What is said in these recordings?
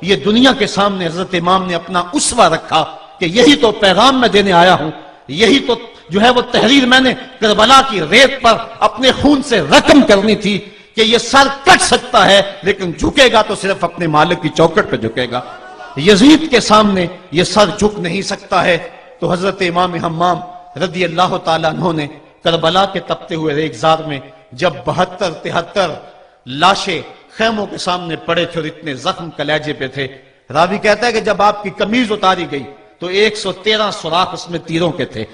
یہ دنیا کے سامنے حضرت امام نے اپنا اسوہ رکھا کہ یہی تو پیغام میں دینے آیا ہوں، یہی تو جو ہے وہ تحریر میں نے کربلا کی ریت پر اپنے خون سے رقم کرنی تھی کہ یہ سر کٹ سکتا ہے لیکن جھکے گا تو صرف اپنے مالک کی چوکٹ پہ جھکے گا، یزید کے سامنے یہ سر جھک نہیں سکتا ہے۔ تو حضرت امام حمام رضی اللہ تعالیٰ عنہ نے کربلا کے تپتے ہوئے ریگزار میں جب 72-73 لاشیں خیموں کے سامنے پڑے تھے اور اتنے زخم کلیجے پہ تھے، راوی کہتا ہے کہ جب آپ کی قمیض اتاری گئی تو 113 سوراخ اس میں تیروں کے تھے،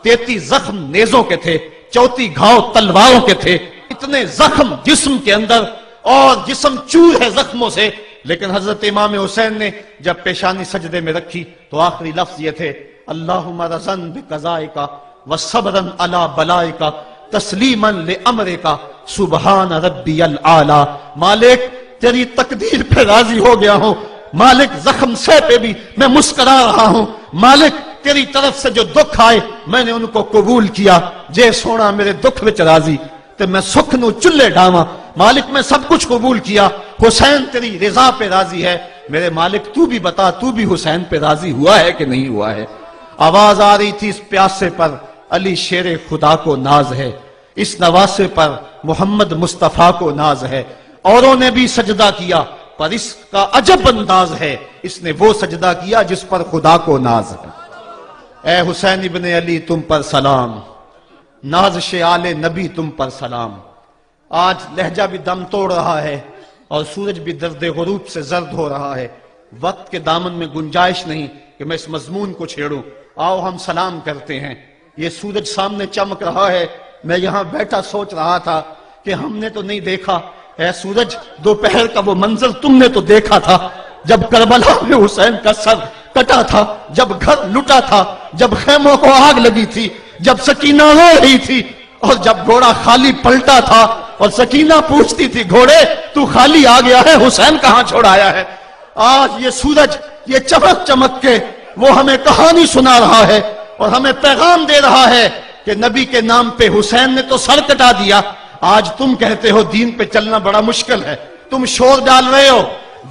33 زخم نیزوں کے تھے، 34 گھاؤ تلواروں کے تھے، اتنے زخم جسم کے اندر اور جسم چور ہے زخموں سے۔ لیکن حضرت امام حسین نے جب پیشانی سجدے میں رکھی تو آخری لفظ یہ تھے، اللہم رضن بقضائک وصبرن علی بلائک تسلیما لامرک سبحان ربی الاعلی۔ مالک تیری تقدیر پہ راضی ہو گیا ہوں، مالک زخم سے پہ بھی میں مسکرا رہا ہوں، مالک تیری طرف سے جو دکھ آئے میں نے ان کو قبول کیا، جے سونا میرے دکھ وچ راضی تے میں سکھ نو چلے ڈاواں، مالک میں سب کچھ قبول کیا، حسین تیری رضا پہ راضی ہے، میرے مالک تو بھی بتا تو بھی حسین پہ راضی ہوا ہے کہ نہیں ہوا ہے۔ آواز آ رہی تھی اس پیاسے پر علی شیر خدا کو ناز ہے، اس نواسے پر محمد مصطفیٰ کو ناز ہے، اوروں نے بھی سجدہ کیا پر اس کا عجب انداز ہے، اس نے وہ سجدہ کیا جس پر خدا کو ناز ہے۔ اے حسین ابن علی تم پر سلام، نازش آل نبی تم پر سلام۔ آج لہجہ بھی دم توڑ رہا ہے اور سورج بھی درد غروب سے زرد ہو رہا ہے، وقت کے دامن میں گنجائش نہیں کہ میں اس مضمون کو چھیڑوں، آؤ ہم سلام کرتے ہیں۔ یہ سورج سامنے چمک رہا ہے، میں یہاں بیٹھا سوچ رہا تھا کہ ہم نے تو نہیں دیکھا، اے سورج دوپہر کا وہ منظر تم نے تو دیکھا تھا جب کربلا میں حسین کا سر کٹا تھا، جب گھر لٹا تھا، جب خیموں کو آگ لگی تھی، جب سکینہ رو رہی تھی اور جب گھوڑا خالی پلٹا تھا اور سکینہ پوچھتی تھی گھوڑے تو خالی آ گیا ہے، حسین کہاں چھوڑ آیا ہے۔ آج یہ سورج یہ چمک چمک کے وہ ہمیں کہانی سنا رہا ہے اور ہمیں پیغام دے رہا ہے کہ نبی کے نام پہ حسین نے تو سر کٹا دیا، آج تم کہتے ہو دین پہ چلنا بڑا مشکل ہے، تم شور ڈال رہے ہو،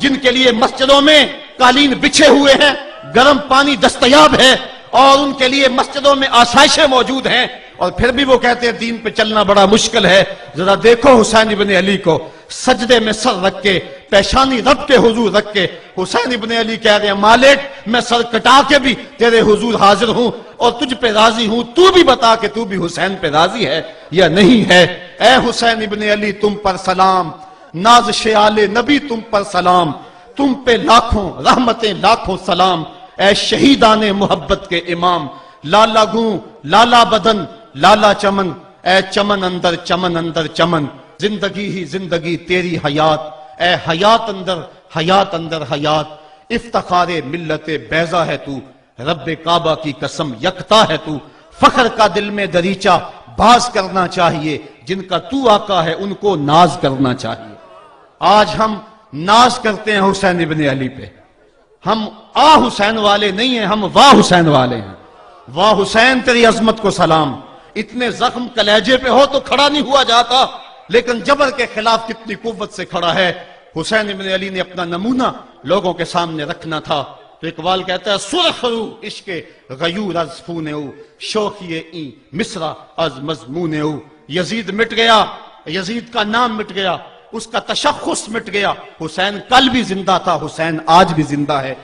جن کے لیے مسجدوں میں قالین بچھے ہوئے ہیں، گرم پانی دستیاب ہے اور ان کے لیے مسجدوں میں آسائشیں موجود ہیں، اور پھر بھی وہ کہتے ہیں دین پہ چلنا بڑا مشکل ہے۔ ذرا دیکھو حسین ابن علی کو سجدے میں سر رکھ کے، پیشانی رب کے حضور رکھ کے حسین ابن علی کہہ رہے ہیں مالک میں سر کٹا کے بھی تیرے حضور حاضر ہوں اور تجھ پہ راضی ہوں، تو بھی بتا کہ تو بھی حسین پہ راضی ہے یا نہیں ہے۔ اے حسین ابن علی تم پر سلام، نازش آل نبی تم پر سلام، تم پہ لاکھوں رحمتیں لاکھوں سلام، اے شہیدان محبت کے امام، لالا گوں لالا بدن لالا چمن، اے چمن اندر چمن اندر چمن، زندگی ہی زندگی تیری حیات، اے حیات اندر حیات، افتخار ملت بیضا ہے تو، رب کعبہ کی قسم یکتا ہے تو، فخر کا دل میں دریچہ باز کرنا چاہیے، جن کا تو آقا ہے ان کو ناز کرنا چاہیے۔ آج ہم ناز کرتے ہیں حسین ابن علی پہ، ہم آ حسین والے نہیں ہیں، ہم واہ حسین والے ہیں۔ واہ حسین تیری عظمت کو سلام، اتنے زخم کلیجے پہ ہو تو کھڑا نہیں ہوا جاتا، لیکن جبر کے خلاف کتنی قوت سے کھڑا ہے۔ حسین ابن علی نے اپنا نمونہ لوگوں کے سامنے رکھنا تھا، تو اقبال کہتا ہے سرخ رو عشق غیور از خون او، شوخی این مصرع از مضمون او۔ یزید مٹ گیا، یزید کا نام مٹ گیا، اس کا تشخص مٹ گیا، حسین کل بھی زندہ تھا، حسین آج بھی زندہ ہے۔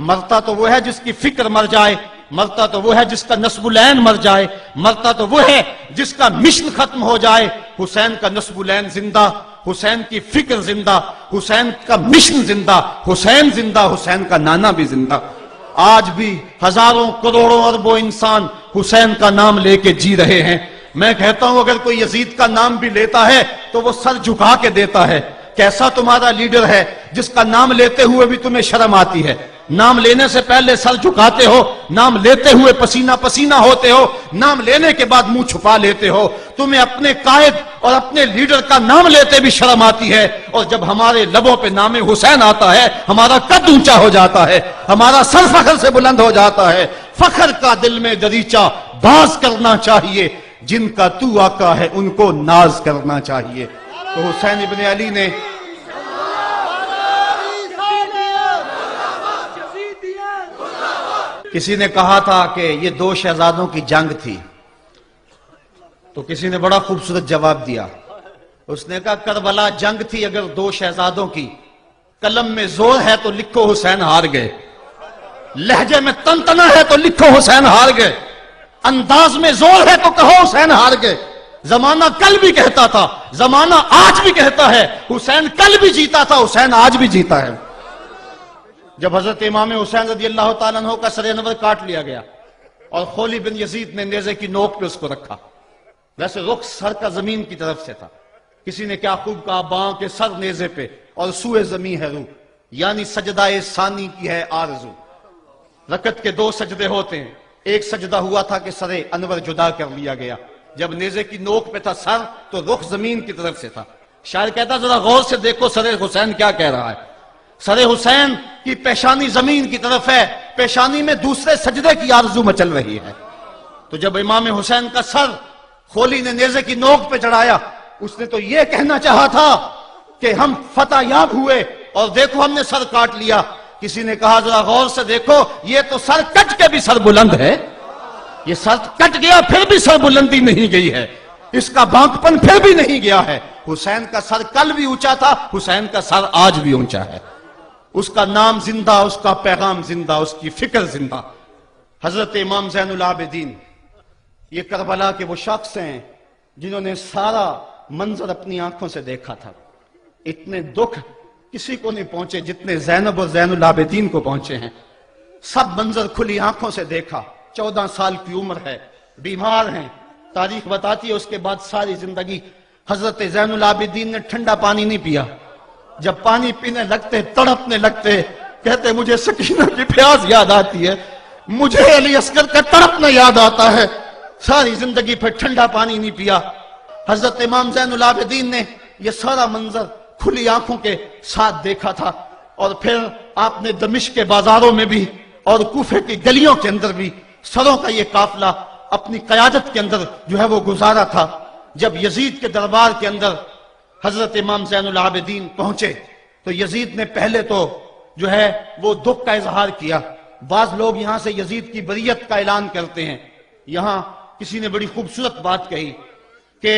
مرتا تو وہ ہے جس کی فکر مر جائے، مرتا تو وہ ہے جس کا نصب العین مر جائے، مرتا تو وہ ہے جس کا مشن ختم ہو جائے۔ حسین کا نصب العین زندہ، حسین کی فکر زندہ، حسین کا مشن زندہ، حسین زندہ، حسین کا نانا بھی زندہ۔ آج بھی ہزاروں کروڑوں اربوں انسان حسین کا نام لے کے جی رہے ہیں۔ میں کہتا ہوں اگر کوئی یزید کا نام بھی لیتا ہے تو وہ سر جھکا کے دیتا ہے۔ کیسا تمہارا لیڈر ہے جس کا نام لیتے ہوئے بھی تمہیں شرم آتی ہے؟ نام لینے سے پہلے سر جھکاتے ہو، نام لیتے ہوئے پسینہ پسینہ ہوتے ہو، نام لینے کے بعد منہ چھپا لیتے ہو۔ تمہیں اپنے قائد اور اپنے لیڈر کا نام لیتے بھی شرم آتی ہے، اور جب ہمارے لبوں پہ نام حسین آتا ہے ہمارا قد اونچا ہو جاتا ہے، ہمارا سر فخر سے بلند ہو جاتا ہے۔ فخر کا دل میں دریچہ باز کرنا چاہیے، جن کا تو آقا ہے ان کو ناز کرنا چاہیے۔ تو حسین ابن علی نے کسی نے کہا تھا کہ یہ دو شہزادوں کی جنگ تھی، تو کسی نے بڑا خوبصورت جواب دیا. اس نے کہا کربلا جنگ تھی اگر دو شہزادوں کی، قلم میں زور ہے تو لکھو حسین ہار گئے، لہجے میں تنتنا ہے تو لکھو حسین ہار گئے، انداز میں زور ہے تو کہو حسین ہار گئے. زمانہ کل بھی کہتا تھا، زمانہ آج بھی کہتا ہے، حسین کل بھی جیتا تھا، حسین آج بھی جیتا ہے. جب حضرت امام حسین رضی اللہ تعالیٰ عنہ کا سر انور کاٹ لیا گیا اور خولی بن یزید نے نیزے کی نوک پہ اس کو رکھا، ویسے رخ سر کا زمین کی طرف سے تھا، کسی نے کیا خوب کہا باں کے سر نیزے پہ اور سوئے زمین ہے روح، یعنی سجدہ ثانی کی ہے آرزو. رکعت کے دو سجدے ہوتے ہیں، ایک سجدہ ہوا تھا کہ سر انور جدا کر لیا گیا، جب نیزے کی نوک پہ تھا سر تو رخ زمین کی طرف سے تھا. شاعر کہتا ذرا غور سے دیکھو سر حسین کیا کہہ رہا ہے. سر حسین کی پیشانی زمین کی طرف ہے، پیشانی میں دوسرے سجدے کی آرزو مچل رہی ہے. تو جب امام حسین کا سر خولی نے نیزے کی نوک پہ چڑھایا، اس نے تو یہ کہنا چاہا تھا کہ ہم فتح یاب ہوئے اور دیکھو ہم نے سر کاٹ لیا. کسی نے کہا ذرا غور سے دیکھو یہ تو سر کٹ کے بھی سر بلند ہے، یہ سر کٹ گیا پھر بھی سر بلندی نہیں گئی ہے، اس کا بانکپن پھر بھی نہیں گیا ہے. حسین کا سر کل بھی اونچا تھا، حسین کا سر آج بھی اونچا ہے. اس کا نام زندہ، اس کا پیغام زندہ، اس کی فکر زندہ. حضرت امام زین العابدین یہ کربلا کے وہ شخص ہیں جنہوں نے سارا منظر اپنی آنکھوں سے دیکھا تھا. اتنے دکھ کسی کو نہیں پہنچے جتنے زینب اور زین العابدین کو پہنچے ہیں. سب منظر کھلی آنکھوں سے دیکھا. 14 سال کی عمر ہے، بیمار ہیں، تاریخ بتاتی ہے اس کے بعد ساری زندگی حضرت زین العابدین نے ٹھنڈا پانی نہیں پیا. جب پانی پینے لگتے تڑپنے لگتے، کہتے مجھے سکینہ کی پیاس یاد آتی ہے، مجھے علی اصغر کا تڑپنا یاد آتا ہے. ساری زندگی پھر ٹھنڈا پانی نہیں پیا. حضرت امام زین العابدین نے یہ سارا منظر کھلی آنکھوں کے ساتھ دیکھا تھا. اور پھر آپ نے دمشق کے بازاروں میں بھی اور کوفے کی گلیوں کے اندر بھی سروں کا یہ قافلہ اپنی قیادت کے اندر جو ہے وہ گزارا تھا. جب یزید کے دربار کے اندر حضرت امام زین العابدین پہنچے تو یزید نے پہلے تو جو ہے وہ دکھ کا اظہار کیا. بعض لوگ یہاں سے یزید کی بریت کا اعلان کرتے ہیں. یہاں کسی نے بڑی خوبصورت بات کہی کہ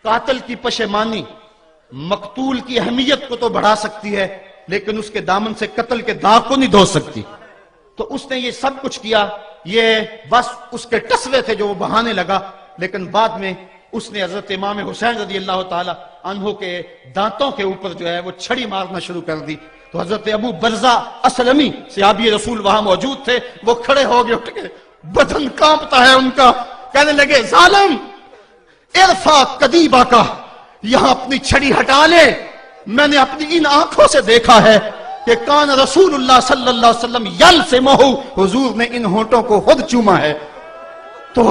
قاتل کی پشیمانی مقتول کی اہمیت کو تو بڑھا سکتی ہے لیکن اس کے دامن سے قتل کے داغ کو نہیں دھو سکتی. تو اس نے یہ سب کچھ کیا، یہ بس اس کے ٹسوے تھے جو وہ بہانے لگا. لیکن بعد میں اس نے حضرت امام حسین رضی اللہ تعالی عنہ کے دانتوں کے اوپر جو ہے وہ چھڑی مارنا شروع کر دی. تو حضرت ابو برزہ اسلمی صحابی رسول وہاں موجود تھے، وہ کھڑے ہو گئے، اٹھ کے بدن کانپتا ہے ان کا، کہنے لگے ظالم ارفع قدیبہ کا، یہاں اپنی چھڑی ہٹا لے. میں نے اپنی ان آنکھوں سے دیکھا ہے کہ کان رسول اللہ صلی اللہ علیہ وسلم یلسمہ، حضور نے ان ہونٹوں کو خود چوما ہے. تو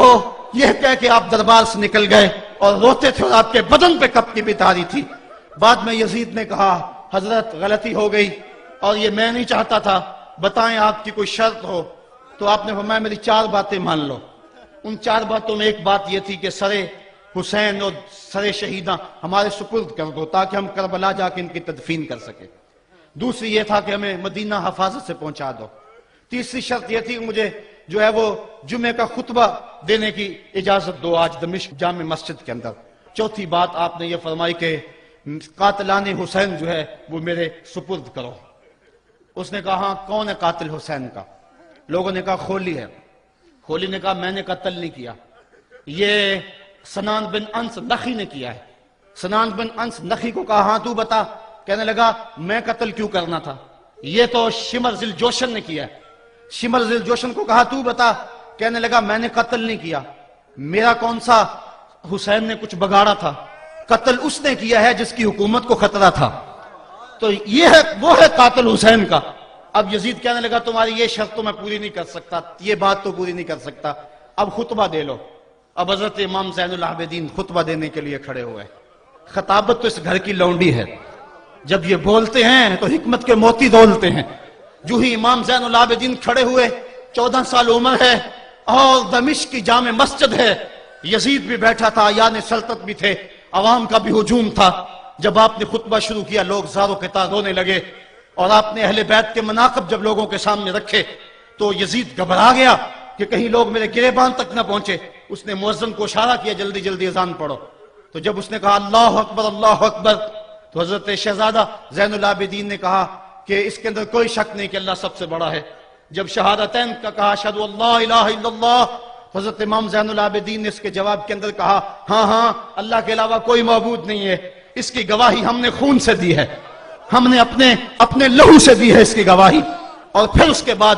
یہ کہہ کہ آپ دربار سے نکل گئے اور روتے تھے اور آپ کے بدن پہ کپکی بھی تاری تھی. بعد میں یزید نے کہا حضرت غلطی ہو گئی اور یہ میں نہیں چاہتا تھا، بتائیں آپ کی کوئی شرط ہو. تو آپ نے فرمایا میری 4 باتیں مان لو. ان 4 باتوں میں ایک بات یہ تھی کہ سر حسین اور سر شہیداں ہمارے سپرد کر دو تاکہ ہم کربلا جا کے ان کی تدفین کر سکیں. دوسری یہ تھا کہ ہمیں مدینہ حفاظت سے پہنچا دو. تیسری شرط یہ تھی کہ مجھے جو ہے وہ جمعے کا خطبہ دینے کی اجازت دو آج دمشق جامع مسجد کے اندر. چوتھی بات آپ نے یہ فرمائی کہ قاتلان حسین جو ہے وہ میرے سپرد کرو. اس نے کہا ہاں کون ہے قاتل حسین کا؟ لوگوں نے کہا خولی ہے. خولی نے کہا میں نے قتل نہیں کیا، یہ سنان بن انس نخی نے کیا ہے. سنان بن انس نخی کو کہا ہاں تو بتا. کہنے لگا میں قتل کیوں کرنا تھا، یہ تو شمر ذل جوشن نے کیا ہے. شمر ذل جوشن کو کہا تو بتا. کہنے لگا میں نے قتل نہیں کیا، میرا کون سا حسین نے کچھ بگاڑا تھا، قتل اس نے کیا ہے جس کی حکومت کو خطرہ تھا. تو یہ ہے وہ ہے قاتل حسین کا. اب یزید کہنے لگا تمہاری یہ شرط تو میں پوری نہیں کر سکتا، یہ بات تو پوری نہیں کر سکتا، اب خطبہ دے لو. اب حضرت امام زین العابدین خطبہ دینے کے لیے کھڑے ہوئے. خطابت تو اس گھر کی لونڈی ہے، جب یہ بولتے ہیں تو حکمت کے موتی دولتے ہیں. جو ہی امام زین العابدین کھڑے ہوئے، 14 سال عمر ہے اور دمشق کی جامع مسجد ہے، یزید بھی بیٹھا تھا، یعنی سلطنت بھی تھے، عوام کا بھی ہجوم تھا. جب آپ نے خطبہ شروع کیا لوگ زاروں کے تار رونے لگے اور آپ نے اہل بیت کے مناقب جب لوگوں کے سامنے رکھے تو یزید گھبرا گیا کہ کہیں لوگ میرے گریبان تک نہ پہنچے. اس نے مؤذن کو اشارہ کیا جلدی جلدی اذان پڑھو. تو جب اس نے کہا اللہ اکبر اللہ اکبر تو حضرت شہزادہ زین العابدین نے کہا کہ اس کے اندر کوئی شک نہیں کہ اللہ سب سے بڑا ہے. جب شہادتین کا کہا اشہد ان لا الہ الا اللہ تو حضرت امام زین العابدین نے اس کے جواب کے اندر کہا ہاں ہاں اللہ کے علاوہ کوئی معبود نہیں ہے. اس کی گواہی ہم نے خون سے دی ہے, ہم نے اپنے لہو سے دی ہے اس کی گواہی. اور پھر اس کے بعد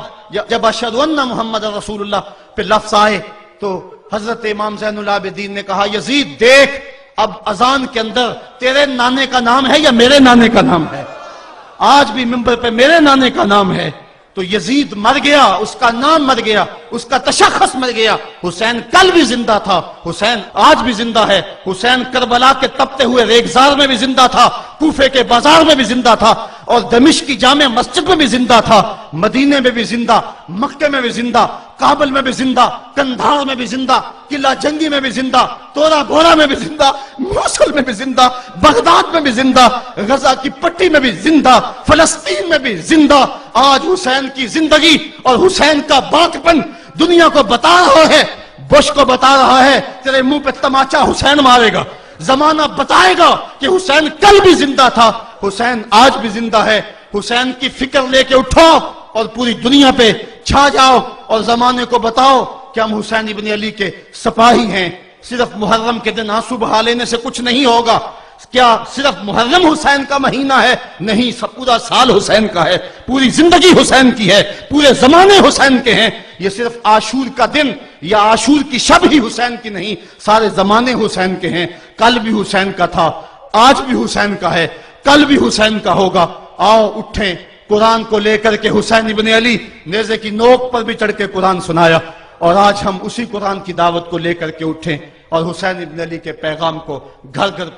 جب اشہد ان محمد رسول اللہ پہ لفظ آئے تو حضرت امام زین العابدین نے کہا یزید دیکھ اب اذان کے اندر تیرے نانے کا نام ہے یا میرے نانے کا نام ہے؟ آج بھی منبر پہ میرے نانے کا نام ہے. تو یزید مر گیا, اس کا نام مر گیا, اس کا تشخص مر گیا. حسین کل بھی زندہ تھا, حسین آج بھی زندہ ہے. حسین کربلا کے تپتے ہوئے ریگزار میں بھی زندہ تھا, کوفے کے بازار میں بھی زندہ تھا, اور دمشق کی جامع مسجد میں بھی زندہ تھا, مدینے میں بھی زندہ, مکے میں بھی زندہ, کابل میں بھی زندہ, کندھار میں بھی زندہ, قلعہ جنگی میں بھی زندہ, تورا بورا میں بھی زندہ, موصل میں بھی زندہ, بغداد میں بھی زندہ, غزہ کی پٹی میں بھی زندہ, فلسطین میں بھی زندہ. آج حسین کی زندگی اور حسین کا باقپن دنیا کو بتا رہا ہے, بش کو بتا رہا ہے تیرے منہ پہ تماچا حسین مارے گا. زمانہ بتائے گا کہ حسین کل بھی زندہ تھا, حسین آج بھی زندہ ہے. حسین کی فکر لے کے اٹھو اور پوری دنیا پہ چھا جاؤ اور زمانے کو بتاؤ کہ ہم حسین ابن علی کے سپاہی ہیں. صرف محرم کے دن آنسو بہا لینے سے کچھ نہیں ہوگا. کیا صرف محرم حسین کا مہینہ ہے؟ نہیں, سب پورا سال حسین کا ہے, پوری زندگی حسین کی ہے, پورے زمانے حسین کے ہیں. یہ صرف عاشور کا دن یا عاشور کی شب ہی حسین کی نہیں, سارے زمانے حسین کے ہیں. کل بھی حسین کا تھا, آج بھی حسین کا ہے, کل بھی حسین کا ہوگا. آؤ اٹھیں, قرآن کو لے کر کے حسین ابن علی نیزے کی نوک پر بھی چڑھ کے قرآن سنایا, اور آج ہم اسی قرآن کی دعوت کو لے کر کے اٹھیں اور حسین ابن علی کے پیغام کو گھر گھر